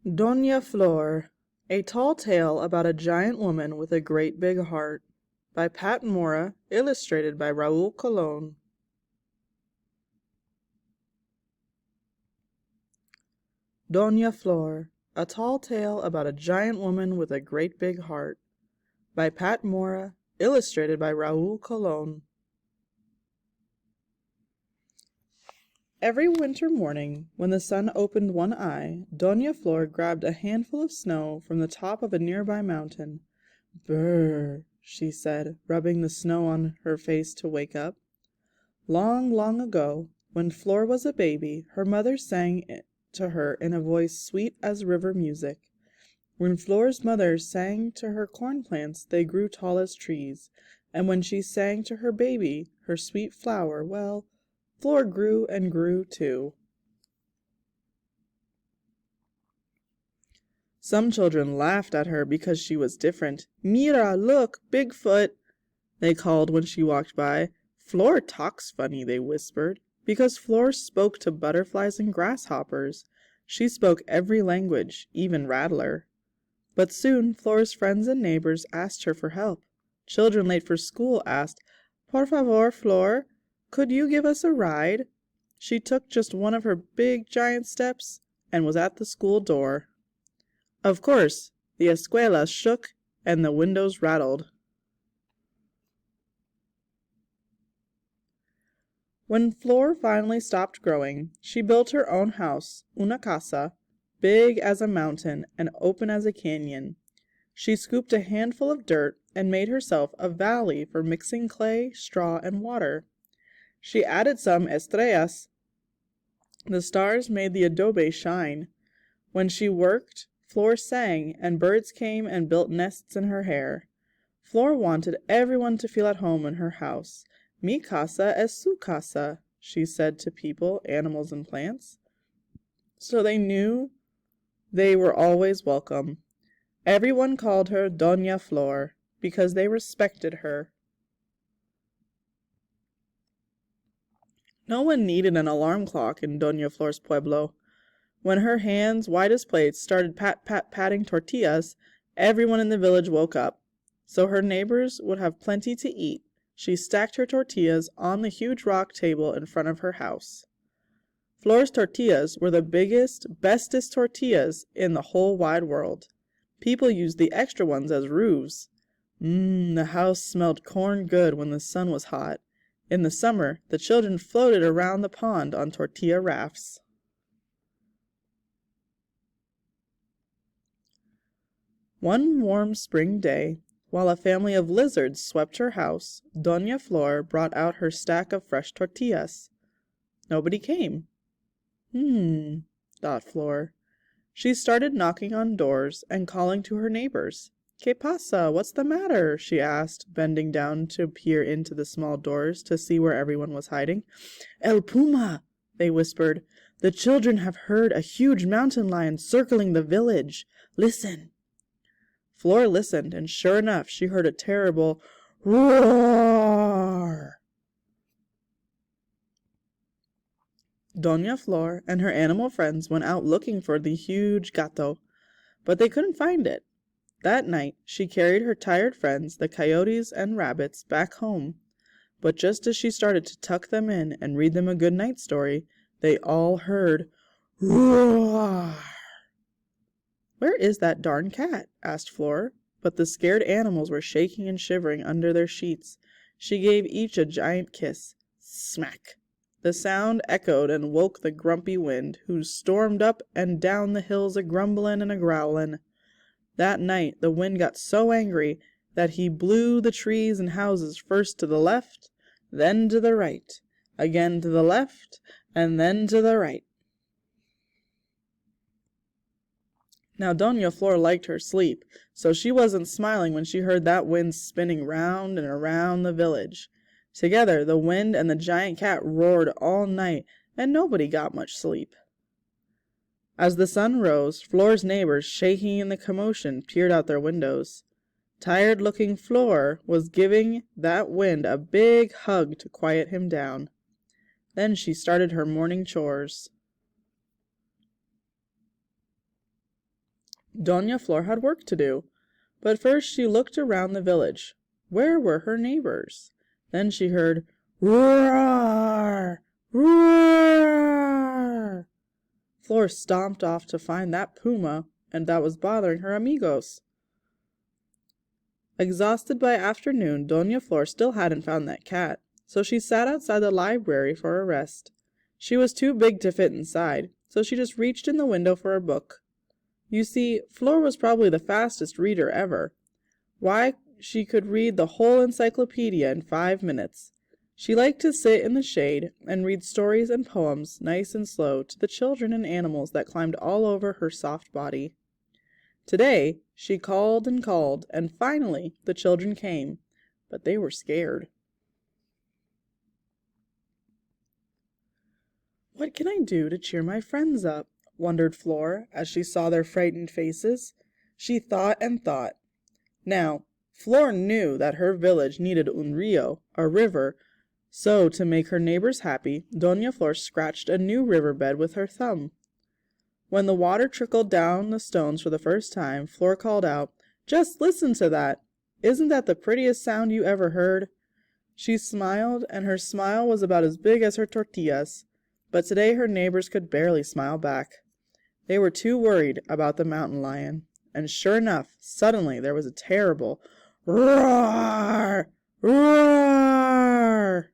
Doña Flor, a tall tale about a giant woman with a great big heart, by Pat Mora, illustrated by Raul Colon. Doña Flor, a tall tale about a giant woman with a great big heart, by Pat Mora, illustrated by Raul Colon. Every winter morning, when the sun opened one eye, Doña Flor grabbed a handful of snow from the top of a nearby mountain. "Brr," she said, rubbing the snow on her face to wake up. Long, long ago, when Flor was a baby, her mother sang to her in a voice sweet as river music. When Flor's mother sang to her corn plants, they grew tall as trees, and when she sang to her baby, her sweet flower, well, Flor grew and grew too. Some children laughed at her because she was different. "Mira, look, Bigfoot," they called when she walked by. "Flor talks funny," they whispered, because Flor spoke to butterflies and grasshoppers. She spoke every language, even Rattler. But soon Flor's friends and neighbors asked her for help. Children late for school asked, "Por favor, Flor, could you give us a ride?" She took just one of her big giant steps and was at the school door. Of course, the escuela shook and the windows rattled. When Flor finally stopped growing, she built her own house, una casa, big as a mountain and open as a canyon. She scooped a handful of dirt and made herself a valley for mixing clay, straw, and water. She added some estrellas. The stars made the adobe shine. When she worked, Flor sang, and birds came and built nests in her hair. Flor wanted everyone to feel at home in her house. "Mi casa es su casa," she said to people, animals, and plants. So they knew they were always welcome. Everyone called her Doña Flor because they respected her. No one needed an alarm clock in Doña Flor's pueblo. When her hands, white as plates, started patting tortillas, everyone in the village woke up. So her neighbors would have plenty to eat. She stacked her tortillas on the huge rock table in front of her house. Flor's tortillas were the biggest, bestest tortillas in the whole wide world. People used the extra ones as roofs. The house smelled corn good when the sun was hot. In the summer, the children floated around the pond on tortilla rafts. One warm spring day, while a family of lizards swept her house, Doña Flor brought out her stack of fresh tortillas. Nobody came. Thought Flor. She started knocking on doors and calling to her neighbors. "¿Qué pasa? What's the matter?" she asked, bending down to peer into the small doors to see where everyone was hiding. "El puma," they whispered. "The children have heard a huge mountain lion circling the village. Listen." Flor listened, and sure enough, she heard a terrible roar. Doña Flor and her animal friends went out looking for the huge gato, but they couldn't find it. That night, she carried her tired friends, the coyotes and rabbits, back home. But just as she started to tuck them in and read them a good night story, they all heard roar. "Where is that darn cat?" asked Flor. But the scared animals were shaking and shivering under their sheets. She gave each a giant kiss. Smack! The sound echoed and woke the grumpy wind, who stormed up and down the hills a-grumblin' and a-growlin'. That night the wind got so angry that he blew the trees and houses first to the left, then to the right, again to the left, and then to the right. Now Doña Flor liked her sleep, so she wasn't smiling when she heard that wind spinning round and around the village. Together the wind and the giant cat roared all night, and nobody got much sleep. As the sun rose, Flor's neighbors, shaking in the commotion, peered out their windows. Tired-looking Flor was giving that wind a big hug to quiet him down. Then she started her morning chores. Doña Flor had work to do, but first she looked around the village. Where were her neighbors? Then she heard, "Roar! Roar!" Flor stomped off to find that puma, and that was bothering her amigos. Exhausted by afternoon, Doña Flor still hadn't found that cat, so she sat outside the library for a rest. She was too big to fit inside, so she just reached in the window for a book. You see, Flor was probably the fastest reader ever. Why, she could read the whole encyclopedia in 5 minutes. She liked to sit in the shade and read stories and poems nice and slow to the children and animals that climbed all over her soft body. Today, she called, and finally the children came, but they were scared. What can I do to cheer my friends up? Wondered Flor as she saw their frightened faces. She thought and thought. Now, Flor knew that her village needed un rio, a river, so to make her neighbors happy, Doña Flor scratched a new riverbed with her thumb. When the water trickled down the stones for the first time, Flor called out, "Just listen to that! Isn't that the prettiest sound you ever heard?" She smiled, and her smile was about as big as her tortillas, but today her neighbors could barely smile back. They were too worried about the mountain lion, and sure enough, suddenly there was a terrible roar! Roar!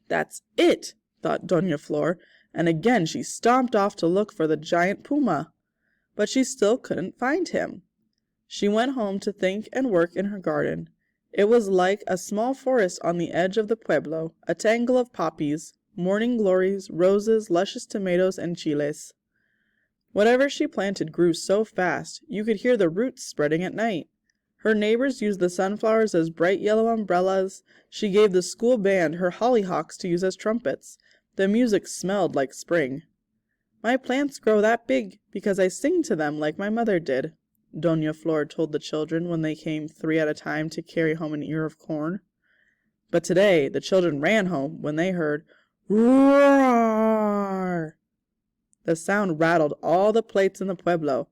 "That's it!" thought Doña Flor, and again she stomped off to look for the giant puma. But she still couldn't find him. She went home to think and work in her garden. It was like a small forest on the edge of the pueblo, a tangle of poppies, morning glories, roses, luscious tomatoes, and chiles. Whatever she planted grew so fast you could hear the roots spreading at night. Her neighbors used the sunflowers as bright yellow umbrellas. She gave the school band her hollyhocks to use as trumpets. The music smelled like spring. "My plants grow that big because I sing to them like my mother did," Doña Flor told the children when they came 3 at a time to carry home an ear of corn. But today the children ran home when they heard roar. The sound rattled all the plates in the pueblo.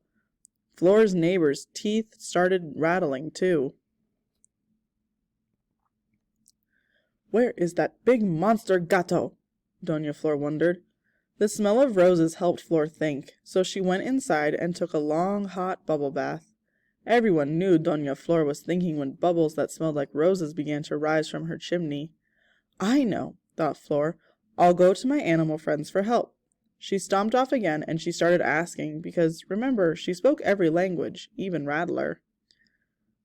Flor's neighbors' teeth started rattling too. "Where is that big monster gato?" Doña Flor wondered. The smell of roses helped Flor think, so she went inside and took a long, hot bubble bath. Everyone knew Doña Flor was thinking when bubbles that smelled like roses began to rise from her chimney. "I know," thought Flor. "I'll go to my animal friends for help." She stomped off again and she started asking because, remember, she spoke every language, even Rattler.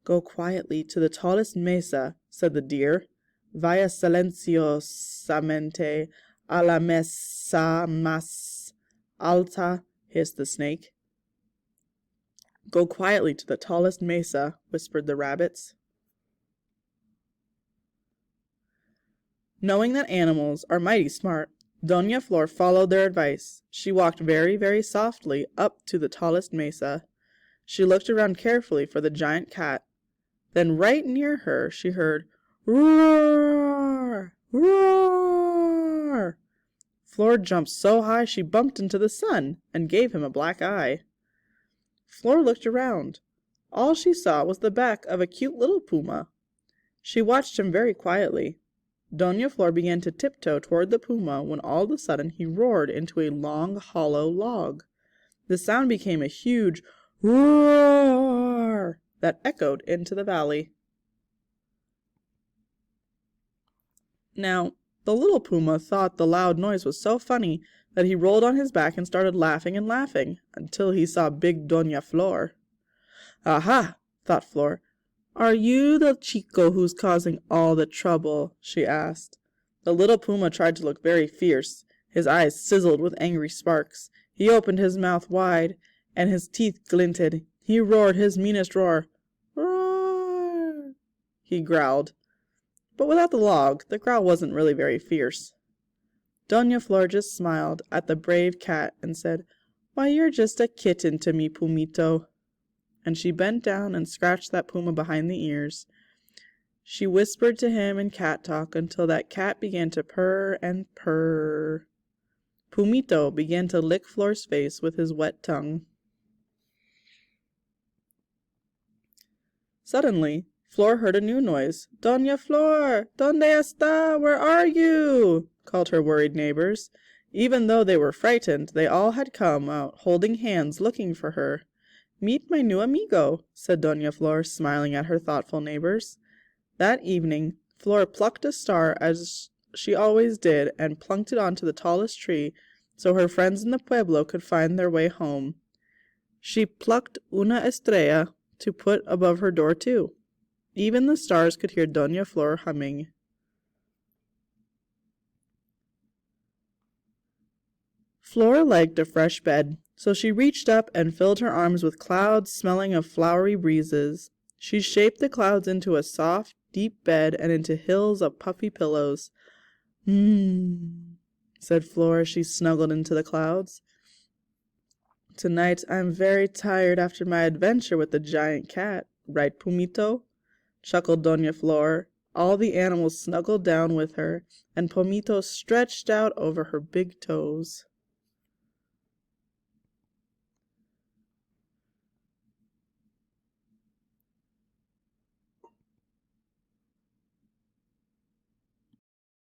"Go quietly to the tallest mesa," said the deer. "Vaya silenciosamente a la mesa más alta," hissed the snake. "Go quietly to the tallest mesa," whispered the rabbits. Knowing that animals are mighty smart, Doña Flor followed their advice. She walked very, very softly up to the tallest mesa. She looked around carefully for the giant cat. Then right near her she heard roar! Roar! Flor jumped so high she bumped into the sun and gave him a black eye. Flor looked around. All she saw was the back of a cute little puma. She watched him very quietly. Doña Flor began to tiptoe toward the puma when all of a sudden he roared into a long, hollow log. The sound became a huge roar that echoed into the valley. Now, the little puma thought the loud noise was so funny that he rolled on his back and started laughing and laughing until he saw big Doña Flor. "Aha!" thought Flor. "Are you the chico who's causing all the trouble?" she asked. The little puma tried to look very fierce. His eyes sizzled with angry sparks. He opened his mouth wide, and his teeth glinted. He roared his meanest roar. "Roar!" he growled. But without the log, the growl wasn't really very fierce. Doña Flor just smiled at the brave cat and said, "Why, you're just a kitten to me, Pumito." And she bent down and scratched that puma behind the ears. She whispered to him in cat talk until that cat began to purr and purr. Pumito began to lick Flor's face with his wet tongue. Suddenly, Flor heard a new noise. "Doña Flor! ¿Dónde está? Where are you?" called her worried neighbors. Even though they were frightened, they all had come out holding hands looking for her. "Meet my new amigo," said Doña Flor, smiling at her thoughtful neighbors. That evening, Flor plucked a star as she always did and plunked it onto the tallest tree so her friends in the pueblo could find their way home. She plucked una estrella to put above her door too. Even the stars could hear Doña Flor humming. Flor liked a fresh bed, so she reached up and filled her arms with clouds smelling of flowery breezes. She shaped the clouds into a soft, deep bed and into hills of puffy pillows. Said Flor as she snuggled into the clouds. "Tonight I'm very tired after my adventure with the giant cat, right, Pumito?" chuckled Doña Flor. All the animals snuggled down with her, and Pumito stretched out over her big toes.